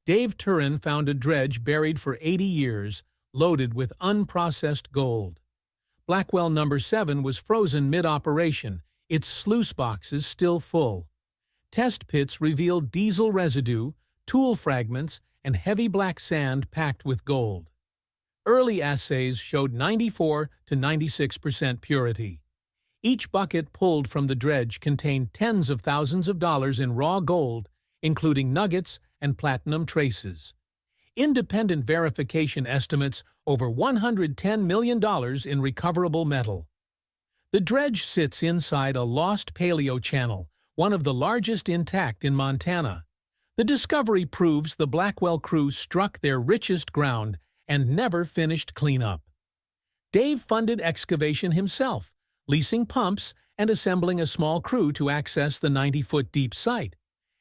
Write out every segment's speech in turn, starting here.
Dave Turin found a dredge buried for 80 years, loaded with unprocessed gold. Blackwell No. 7 was frozen mid-operation, its sluice boxes still full. Test pits revealed diesel residue, tool fragments, and heavy black sand packed with gold. Early assays showed 94 to 96% purity. Each bucket pulled from the dredge contained tens of thousands of dollars in raw gold, including nuggets and platinum traces. Independent verification estimates over $110 million in recoverable metal. The dredge sits inside a lost paleo channel, one of the largest intact in Montana. The discovery proves the Blackwell crew struck their richest ground and never finished cleanup. Dave funded excavation himself, leasing pumps and assembling a small crew to access the 90-foot deep site.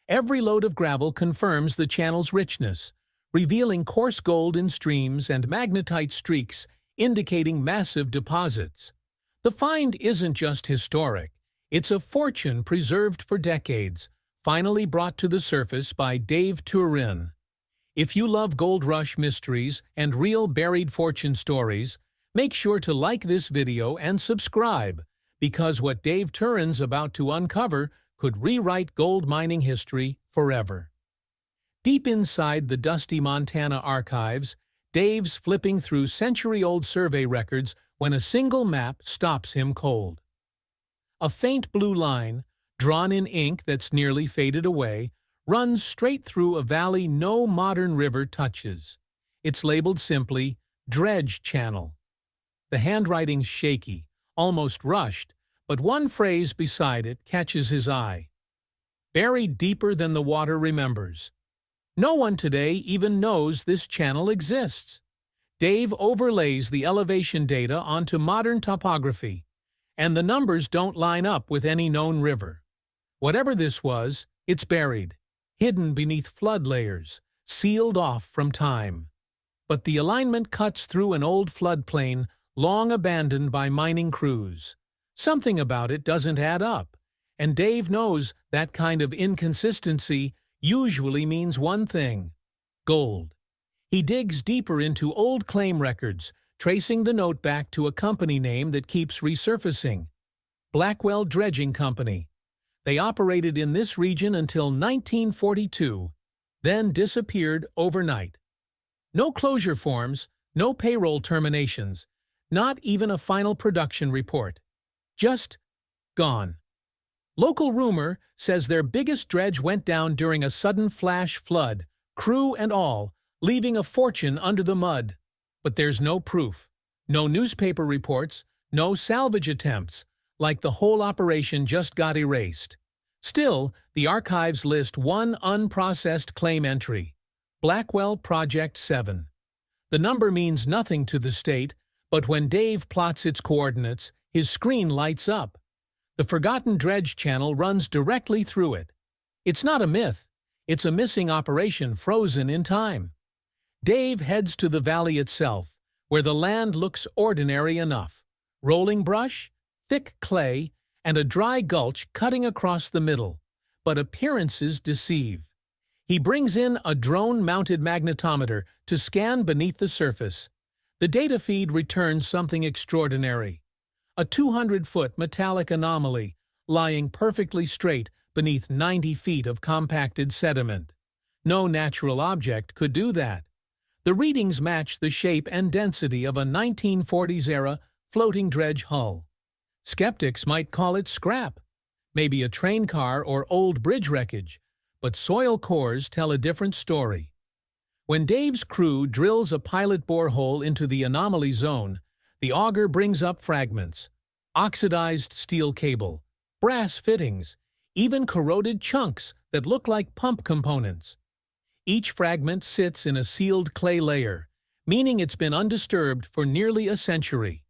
Every load of gravel confirms the channel's richness, revealing coarse gold in streams and magnetite streaks indicating massive deposits. The find isn't just historic, it's a fortune preserved for decades, finally brought to the surface by Dave Turin. If you love gold rush mysteries and real buried fortune stories, make sure to like this video and subscribe, because what Dave Turin's about to uncover could rewrite gold mining history forever. Deep inside the dusty Montana archives, Dave's flipping through century-old survey records when a single map stops him cold. A faint blue line, drawn in ink that's nearly faded away, runs straight through a valley no modern river touches. It's labeled simply, Dredge Channel. The handwriting's shaky, almost rushed, but one phrase beside it catches his eye. Buried deeper than the water remembers. No one today even knows this channel exists. Dave overlays the elevation data onto modern topography, and the numbers don't line up with any known river. Whatever this was, it's buried, hidden beneath flood layers, sealed off from time. But the alignment cuts through an old floodplain long abandoned by mining crews. Something about it doesn't add up, and Dave knows that kind of inconsistency usually means one thing: gold. He digs deeper into old claim records, tracing the note back to a company name that keeps resurfacing: Blackwell Dredging Company. They operated in this region until 1942, then disappeared overnight. No closure forms, no payroll terminations, not even a final production report. Just gone. Local rumor says their biggest dredge went down during a sudden flash flood, crew and all, leaving a fortune under the mud. But there's no proof, no newspaper reports, no salvage attempts, like the whole operation just got erased. Still, the archives list one unprocessed claim entry: Blackwell Project 7. The number means nothing to the state, but when Dave plots its coordinates, his screen lights up. The forgotten dredge channel runs directly through it. It's not a myth, it's a missing operation frozen in time. Dave heads to the valley itself, where the land looks ordinary enough: rolling brush, thick clay, and a dry gulch cutting across the middle. But appearances deceive. He brings in a drone-mounted magnetometer to scan beneath the surface. The data feed returns something extraordinary: a 200-foot metallic anomaly lying perfectly straight beneath 90 feet of compacted sediment. No natural object could do that. The readings match the shape and density of a 1940s-era floating dredge hull. Skeptics might call it scrap, maybe a train car or old bridge wreckage, but soil cores tell a different story. When Dave's crew drills a pilot borehole into the anomaly zone, the auger brings up fragments: oxidized steel cable, brass fittings, even corroded chunks that look like pump components. Each fragment sits in a sealed clay layer, meaning it's been undisturbed for nearly a century.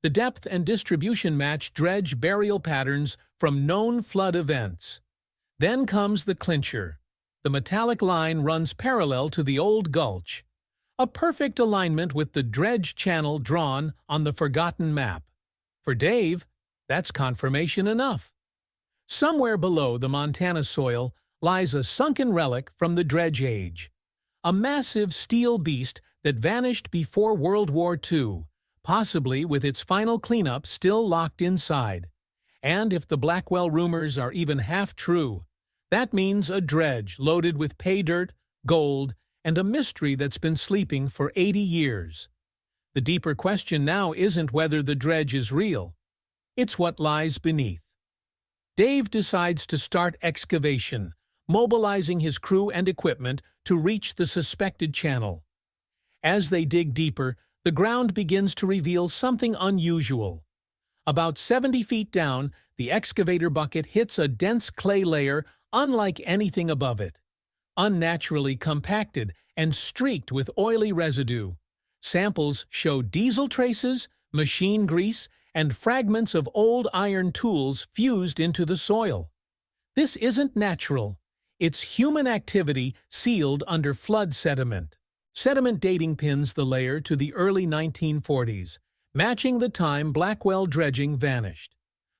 The depth and distribution match dredge burial patterns from known flood events. Then comes the clincher. The metallic line runs parallel to the old gulch, a perfect alignment with the dredge channel drawn on the forgotten map. For Dave, that's confirmation enough. Somewhere below the Montana soil lies a sunken relic from the dredge age. a massive steel beast that vanished before World War II, possibly with its final cleanup still locked inside. And if the Blackwell rumors are even half true, that means a dredge loaded with pay dirt, gold, and a mystery that's been sleeping for 80 years. The deeper question now isn't whether the dredge is real. It's what lies beneath. Dave decides to start excavation, mobilizing his crew and equipment to reach the suspected channel. As they dig deeper, the ground begins to reveal something unusual. About 70 feet down, the excavator bucket hits a dense clay layer unlike anything above it. Unnaturally compacted and streaked with oily residue. Samples show diesel traces, machine grease, and fragments of old iron tools fused into the soil. This isn't natural. It's human activity sealed under flood sediment. Sediment dating pins the layer to the early 1940s, matching the time Blackwell dredging vanished.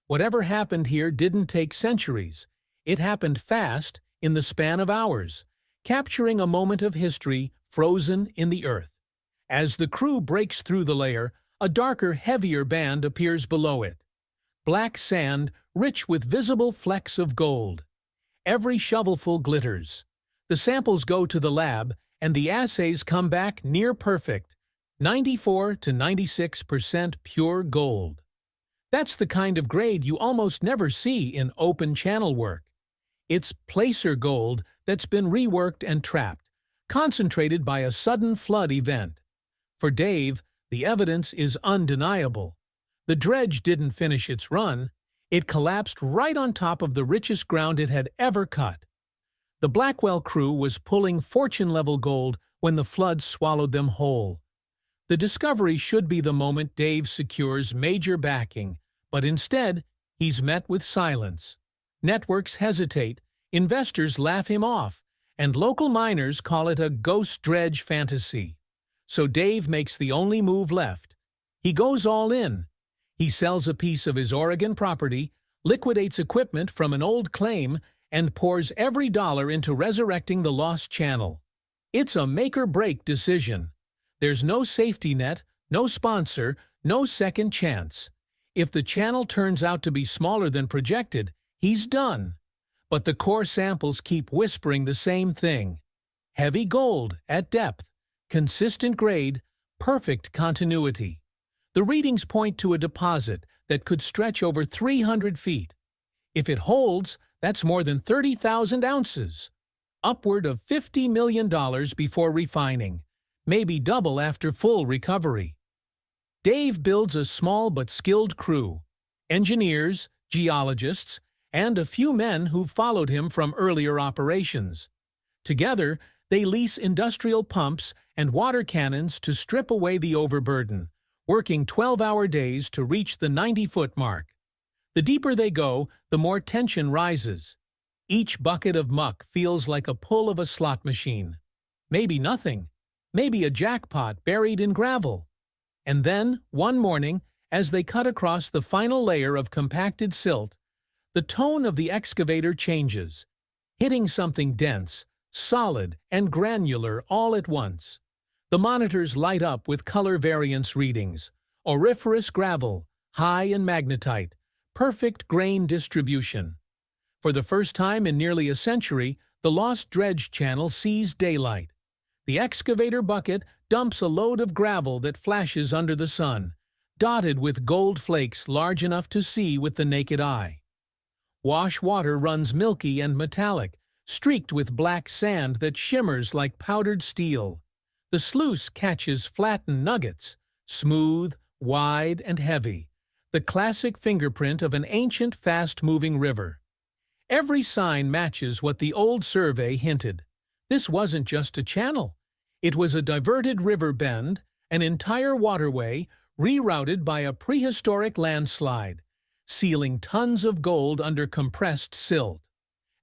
Whatever happened here didn't take centuries. It happened fast, in the span of hours, capturing a moment of history frozen in the earth. As the crew breaks through the layer, a darker, heavier band appears below it. Black sand, rich with visible flecks of gold. Every shovelful glitters. The samples go to the lab, and the assays come back near perfect, 94 to 96% pure gold. That's the kind of grade you almost never see in open channel work. It's placer gold that's been reworked and trapped, concentrated by a sudden flood event. For Dave, the evidence is undeniable. The dredge didn't finish its run. It collapsed right on top of the richest ground it had ever cut. The Blackwell crew was pulling fortune-level gold when the flood swallowed them whole. The discovery should be the moment Dave secures major backing, but instead, he's met with silence. Networks hesitate, investors laugh him off, and local miners call it a ghost dredge fantasy. So Dave makes the only move left. He goes all in. He sells a piece of his Oregon property, liquidates equipment from an old claim, and pours every dollar into resurrecting the lost channel. It's a make-or-break decision. There's no safety net, no sponsor, no second chance. If the channel turns out to be smaller than projected, he's done. But the core samples keep whispering the same thing. Heavy gold at depth, consistent grade, perfect continuity. The readings point to a deposit that could stretch over 300 feet. If it holds, that's more than 30,000 ounces. Upward of $50 million before refining, maybe double after full recovery. Dave builds a small but skilled crew, engineers, geologists, and a few men who've followed him from earlier operations. Together, they lease industrial pumps and water cannons to strip away the overburden, working 12-hour days to reach the 90-foot mark. The deeper they go, the more tension rises. Each bucket of muck feels like a pull of a slot machine. Maybe nothing. Maybe a jackpot buried in gravel. And then, one morning, as they cut across the final layer of compacted silt, the tone of the excavator changes, hitting something dense, solid, and granular all at once. The monitors light up with color variance readings. Auriferous gravel, high in magnetite, perfect grain distribution. For the first time in nearly a century, the lost dredge channel sees daylight. The excavator bucket dumps a load of gravel that flashes under the sun, dotted with gold flakes large enough to see with the naked eye. Wash water runs milky and metallic, streaked with black sand that shimmers like powdered steel. The sluice catches flattened nuggets, smooth, wide, and heavy, the classic fingerprint of an ancient, fast-moving river. Every sign matches what the old survey hinted. This wasn't just a channel. It was a diverted river bend, an entire waterway rerouted by a prehistoric landslide, sealing tons of gold under compressed silt.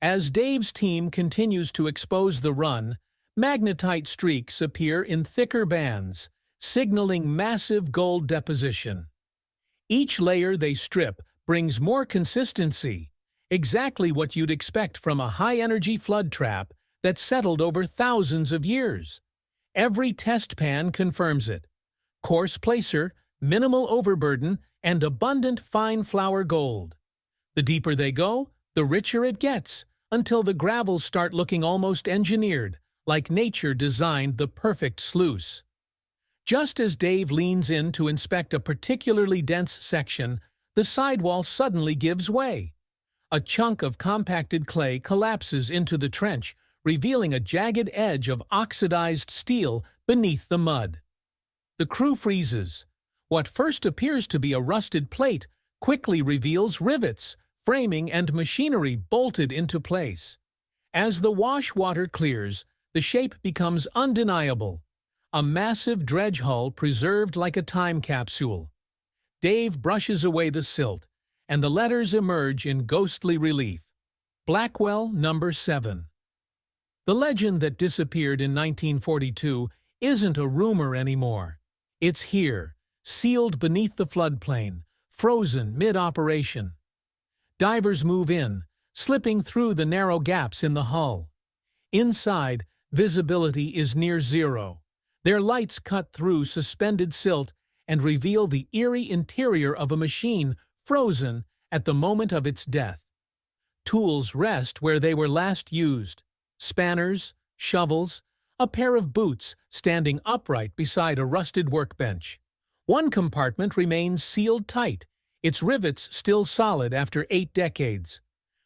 As Dave's team continues to expose the run, magnetite streaks appear in thicker bands, signaling massive gold deposition. Each layer they strip brings more consistency, exactly what you'd expect from a high-energy flood trap that settled over thousands of years. Every test pan confirms it. Coarse placer, minimal overburden, and abundant fine flour gold. The deeper they go, the richer it gets, until the gravels start looking almost engineered, like nature designed the perfect sluice. Just as Dave leans in to inspect a particularly dense section, the sidewall suddenly gives way. A chunk of compacted clay collapses into the trench, revealing a jagged edge of oxidized steel beneath the mud. The crew freezes. What first appears to be a rusted plate quickly reveals rivets, framing, and machinery bolted into place. As the wash water clears, the shape becomes undeniable. A massive dredge hull preserved like a time capsule. Dave brushes away the silt, and the letters emerge in ghostly relief. Blackwell No. 7. The legend that disappeared in 1942 isn't a rumor anymore. It's here, sealed beneath the floodplain, frozen mid-operation. Divers move in, slipping through the narrow gaps in the hull. Inside, visibility is near zero. Their lights cut through suspended silt and reveal the eerie interior of a machine frozen at the moment of its death. Tools rest where they were last used. Spanners, shovels, a pair of boots standing upright beside a rusted workbench. One compartment remains sealed tight, its rivets still solid after 8 decades.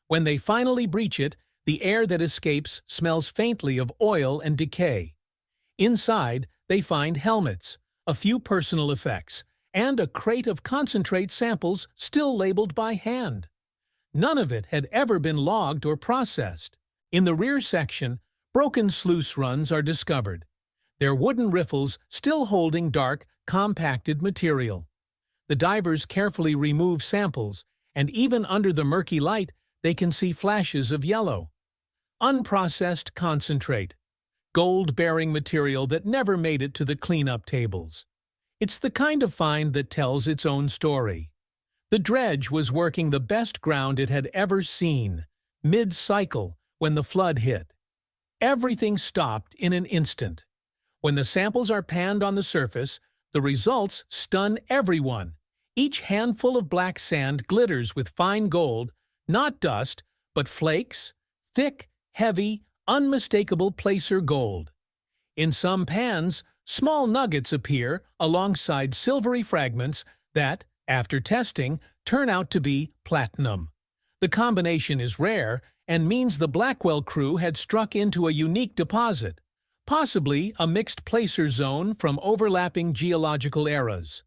When they finally breach it, the air that escapes smells faintly of oil and decay. Inside, they find helmets, a few personal effects, and a crate of concentrate samples still labeled by hand. None of it had ever been logged or processed. In the rear section, broken sluice runs are discovered, their wooden riffles still holding dark, compacted material. The divers carefully remove samples, and even under the murky light, they can see flashes of yellow. Unprocessed concentrate, gold-bearing material that never made it to the cleanup tables. It's the kind of find that tells its own story. The dredge was working the best ground it had ever seen, mid-cycle, when the flood hit. Everything stopped in an instant. When the samples are panned on the surface, the results stun everyone. Each handful of black sand glitters with fine gold, not dust, but flakes, thick, heavy, unmistakable placer gold. In some pans, small nuggets appear alongside silvery fragments that, after testing, turn out to be platinum. The combination is rare and means the Blackwell crew had struck into a unique deposit, possibly a mixed placer zone from overlapping geological eras.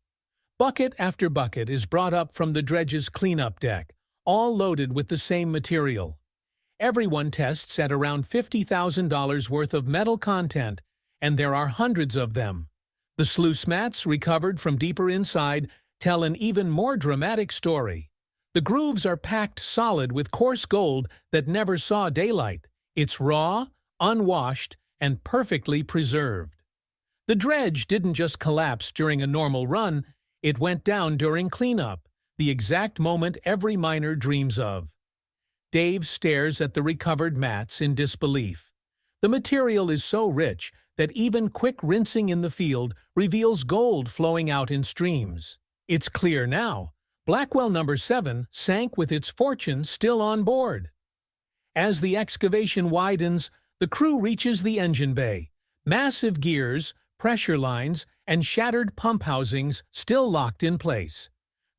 Bucket after bucket is brought up from the dredge's cleanup deck, all loaded with the same material. Everyone tests at around $50,000 worth of metal content, and there are hundreds of them. The sluice mats recovered from deeper inside tell an even more dramatic story. The grooves are packed solid with coarse gold that never saw daylight. It's raw, unwashed, and perfectly preserved. The dredge didn't just collapse during a normal run, it went down during cleanup, the exact moment every miner dreams of. Dave stares at the recovered mats in disbelief. The material is so rich that even quick rinsing in the field reveals gold flowing out in streams. It's clear now. Blackwell No. 7 sank with its fortune still on board. As the excavation widens, the crew reaches the engine bay. Massive gears, pressure lines, and shattered pump housings still locked in place.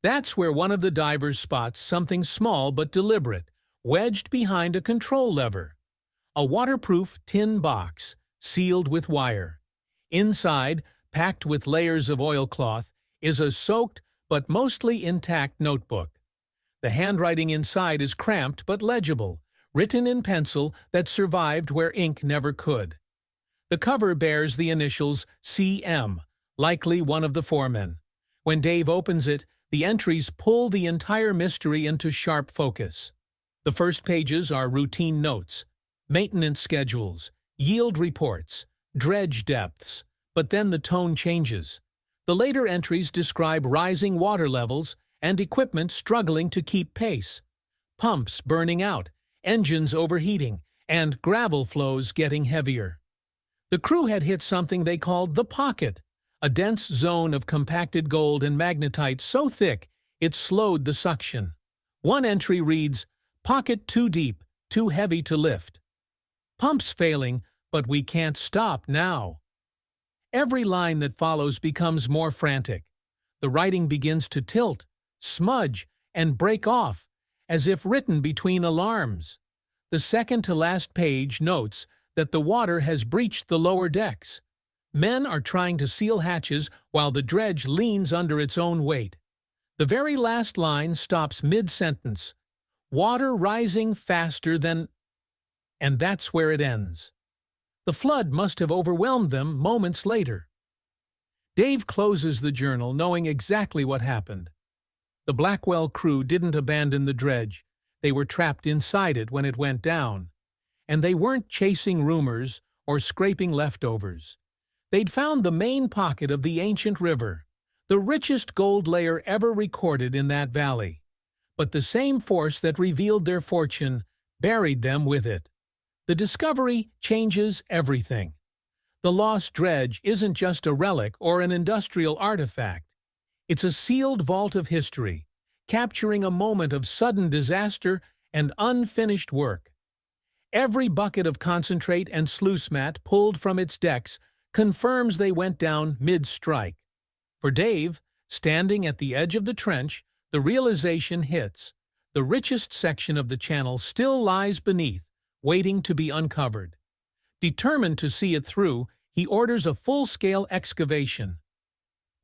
That's where one of the divers spots something small but deliberate, wedged behind a control lever. A waterproof tin box, sealed with wire. Inside, packed with layers of oilcloth, is a soaked but mostly intact notebook. The handwriting inside is cramped but legible, written in pencil that survived where ink never could. The cover bears the initials CM, likely one of the foremen. When Dave opens it, the entries pull the entire mystery into sharp focus. The first pages are routine notes, maintenance schedules, yield reports, dredge depths, but then the tone changes. The later entries describe rising water levels and equipment struggling to keep pace. Pumps burning out, engines overheating, and gravel flows getting heavier. The crew had hit something they called the pocket, a dense zone of compacted gold and magnetite so thick it slowed the suction. One entry reads, "Pocket too deep, too heavy to lift. Pumps failing, but we can't stop now." Every line that follows becomes more frantic. The writing begins to tilt, smudge, and break off, as if written between alarms. The second-to-last page notes that the water has breached the lower decks. Men are trying to seal hatches while the dredge leans under its own weight. The very last line stops mid-sentence. Water rising faster than... And that's where it ends. The flood must have overwhelmed them moments later. Dave closes the journal knowing exactly what happened. The Blackwell crew didn't abandon the dredge. They were trapped inside it when it went down. And they weren't chasing rumors or scraping leftovers. They'd found the main pocket of the ancient river, the richest gold layer ever recorded in that valley. But the same force that revealed their fortune buried them with it. The discovery changes everything. The lost dredge isn't just a relic or an industrial artifact. It's a sealed vault of history, capturing a moment of sudden disaster and unfinished work. Every bucket of concentrate and sluice mat pulled from its decks confirms they went down mid-strike. For Dave, standing at the edge of the trench, the realization hits. The richest section of the channel still lies beneath, waiting to be uncovered. Determined to see it through, he orders a full-scale excavation.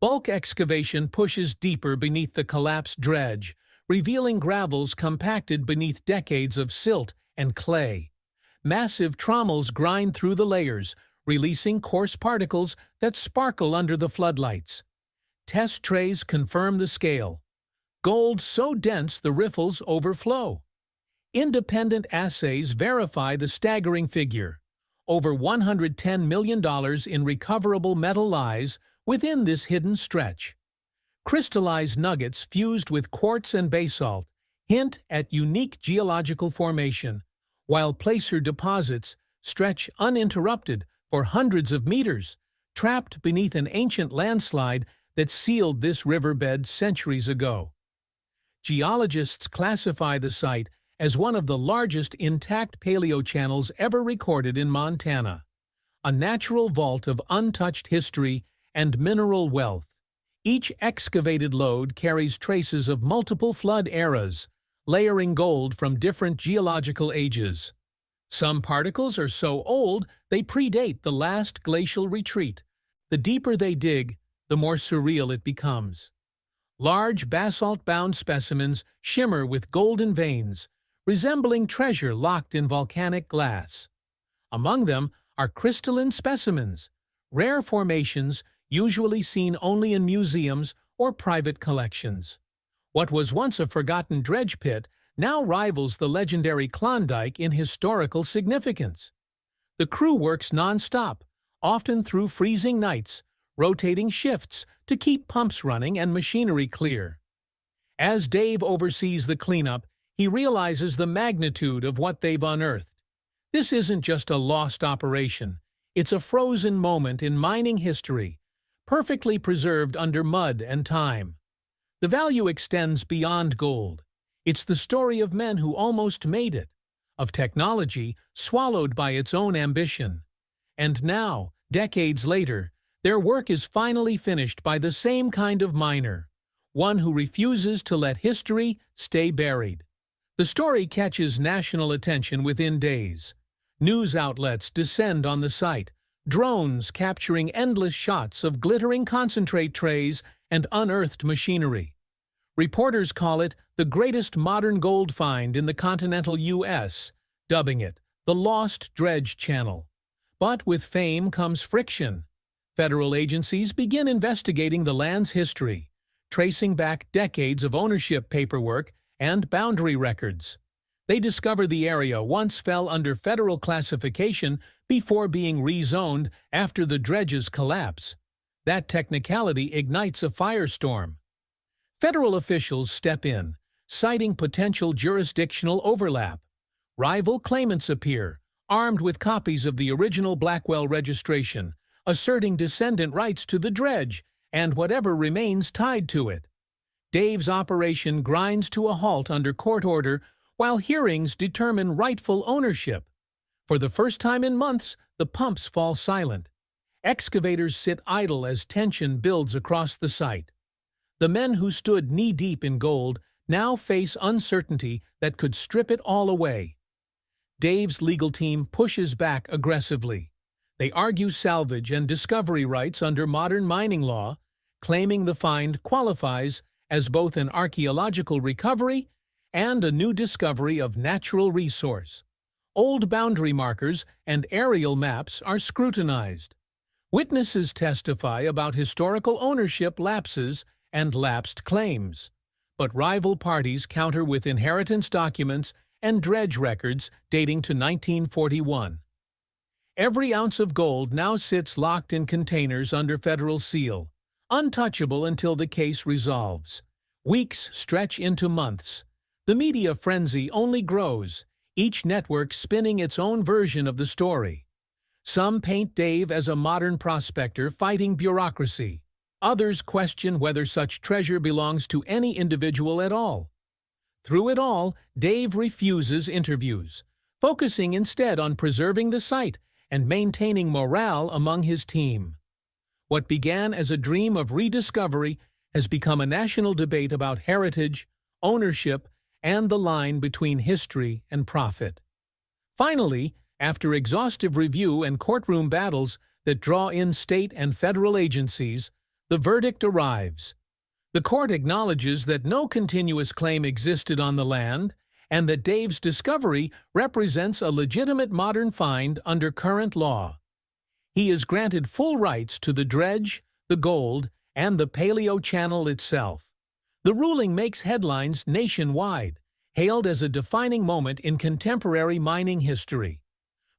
Bulk excavation pushes deeper beneath the collapsed dredge, revealing gravels compacted beneath decades of silt and clay. Massive trommels grind through the layers, releasing coarse particles that sparkle under the floodlights. Test trays confirm the scale. Gold so dense the riffles overflow. Independent assays verify the staggering figure. Over $110 million in recoverable metal lies within this hidden stretch. Crystallized nuggets fused with quartz and basalt hint at unique geological formation, while placer deposits stretch uninterrupted for hundreds of meters, trapped beneath an ancient landslide that sealed this riverbed centuries ago. Geologists classify the site as one of the largest intact paleochannels ever recorded in Montana, a natural vault of untouched history and mineral wealth. Each excavated lode carries traces of multiple flood eras, layering gold from different geological ages. Some particles are so old they predate the last glacial retreat. The deeper they dig, the more surreal it becomes. Large basalt-bound specimens shimmer with golden veins, resembling treasure locked in volcanic glass. Among them are crystalline specimens, rare formations usually seen only in museums or private collections. What was once a forgotten dredge pit now rivals the legendary Klondike in historical significance. The crew works non-stop, often through freezing nights, rotating shifts to keep pumps running and machinery clear. As Dave oversees the cleanup, he realizes the magnitude of what they've unearthed. This isn't just a lost operation. It's a frozen moment in mining history, perfectly preserved under mud and time. The value extends beyond gold. It's the story of men who almost made it, of technology swallowed by its own ambition. And now, decades later, their work is finally finished by the same kind of miner, one who refuses to let history stay buried. The story catches national attention within days. News outlets descend on the site, drones capturing endless shots of glittering concentrate trays and unearthed machinery. Reporters call it the greatest modern gold find in the continental U.S., dubbing it the Lost Dredge Channel. But with fame comes friction. Federal agencies begin investigating the land's history, tracing back decades of ownership paperwork and boundary records. They discover the area once fell under federal classification before being rezoned after the dredge's collapse. That technicality ignites a firestorm. Federal officials step in, citing potential jurisdictional overlap. Rival claimants appear, armed with copies of the original Blackwell registration, asserting descendant rights to the dredge and whatever remains tied to it. Dave's operation grinds to a halt under court order while hearings determine rightful ownership. For the first time in months, the pumps fall silent. Excavators sit idle as tension builds across the site. The men who stood knee-deep in gold now face uncertainty that could strip it all away. Dave's legal team pushes back aggressively. They argue salvage and discovery rights under modern mining law, claiming the find qualifies as both an archaeological recovery and a new discovery of natural resource. Old boundary markers and aerial maps are scrutinized. Witnesses testify about historical ownership lapses and lapsed claims, but rival parties counter with inheritance documents and dredge records dating to 1941. Every ounce of gold now sits locked in containers under federal seal, untouchable until the case resolves. Weeks stretch into months. The media frenzy only grows, each network spinning its own version of the story. Some paint Dave as a modern prospector fighting bureaucracy. Others question whether such treasure belongs to any individual at all. Through it all, Dave refuses interviews, focusing instead on preserving the site and maintaining morale among his team. What began as a dream of rediscovery has become a national debate about heritage, ownership, and the line between history and profit. Finally, after exhaustive review and courtroom battles that draw in state and federal agencies, the verdict arrives. The court acknowledges that no continuous claim existed on the land and that Dave's discovery represents a legitimate modern find under current law. He is granted full rights to the dredge, the gold, and the Paleo Channel itself. The ruling makes headlines nationwide, hailed as a defining moment in contemporary mining history.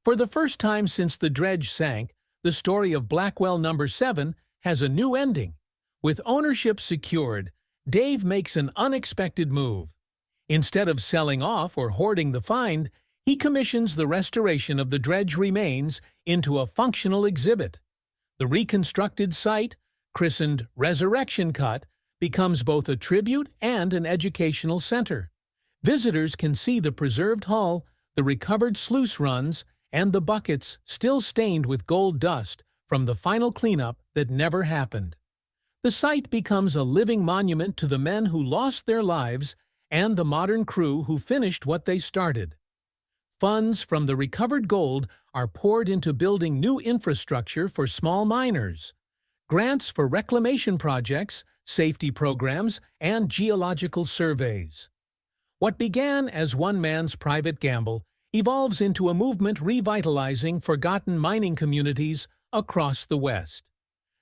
For the first time since the dredge sank, the story of Blackwell No. 7 has a new ending. With ownership secured, Dave makes an unexpected move. Instead of selling off or hoarding the find, he commissions the restoration of the dredge remains into a functional exhibit. The reconstructed site, christened Resurrection Cut, becomes both a tribute and an educational center. Visitors can see the preserved hull, the recovered sluice runs, and the buckets still stained with gold dust from the final cleanup that never happened. The site becomes a living monument to the men who lost their lives and the modern crew who finished what they started. Funds from the recovered gold are poured into building new infrastructure for small miners. Grants for reclamation projects, safety programs, and geological surveys. What began as one man's private gamble evolves into a movement revitalizing forgotten mining communities across the West.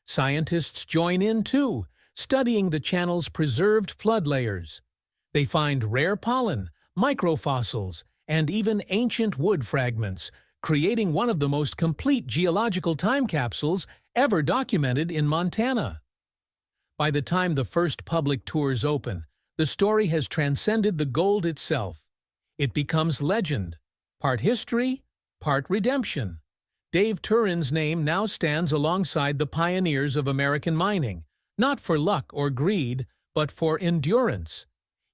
Scientists join in too, studying the channel's preserved flood layers. They find rare pollen, microfossils, and even ancient wood fragments, creating one of the most complete geological time capsules ever documented in Montana. By the time the first public tours open, the story has transcended the gold itself. It becomes legend, part history, part redemption. Dave Turin's name now stands alongside the pioneers of American mining, not for luck or greed, but for endurance.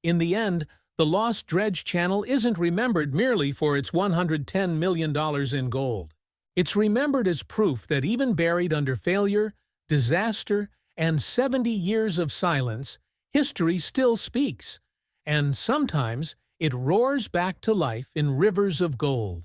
In the end, the lost Dredge Channel isn't remembered merely for its $110 million in gold. It's remembered as proof that even buried under failure, disaster, and 70 years of silence, history still speaks, and sometimes it roars back to life in rivers of gold.